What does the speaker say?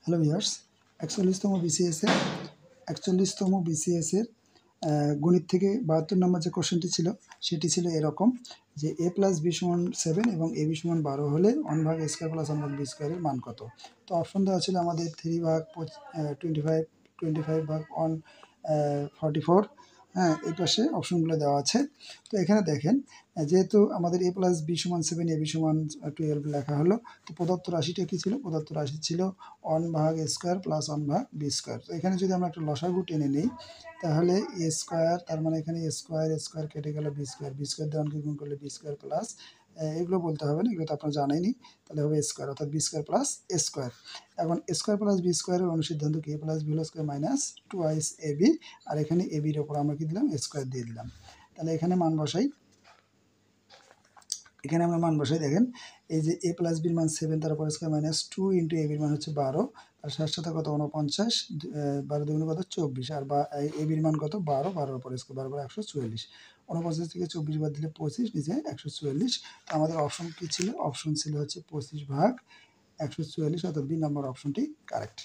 Hello viewers, 41তম বিসিএসের গণিত থেকে 72 নম্বর যে কোশ্চেনটি ছিল সেটি ছিল এরকম যে a প্লাস বি সমান 7 এবং a বি সমান 12 হলে 1/a² প্লাস 1/b² এর মান কত। তো অপশন দেওয়া ছিল আমাদের 3/25, 25/144। হ্যাঁ, এই পাশে অপশনগুলো দেওয়া আছে। তো এখানে দেখেন, যেহেতু আমাদের a প্লাস বি সমান 7, a বি সমান 12 লেখা হলো, তো প্রদত্ত রাশিটা কী ছিল? প্রদত্ত রাশি ছিল 1/a² প্লাস 1/b²। তো এখানে যদি আমরা একটা লসাগু টেনে নিই, তাহলে a², তার মানে এখানে a² কেটে গেল b² দিয়ে অঙ্কে গুণ করলে b² প্লাস, এগুলো বলতে হবে না, এগুলো তো আপনার জানাইনি। তাহলে হবে a², অর্থাৎ b² প্লাস a²। এখন a² প্লাস b² এর অনুসিদ্ধান্ত কি? a plus b whole square minus 2ab, আর এখানে a বির ওপর আমরা কি দিলাম? a² দিয়ে দিলাম। তাহলে এখানে মান বসাই, এখানে আমরা মান বসাই। দেখেন, এই যে a প্লাস বির মান 7, তার উপর স্কোয়ার মাইনাস 2 ইন্টু a বির মান হচ্ছে 12, আর সাথে কত? 49, 12 দুগুণে কত? 24, আর a বির মান কত? 12, 12 উপর স্কোয়ার 12 বার 144, 49 থেকে 24 বাদ দিলে 25, নিচে 144। তো আমাদের অপশন কী ছিল? অপশন ছিল হচ্ছে 25/144, অর্থাৎ বি নম্বর অপশনটি কারেক্ট।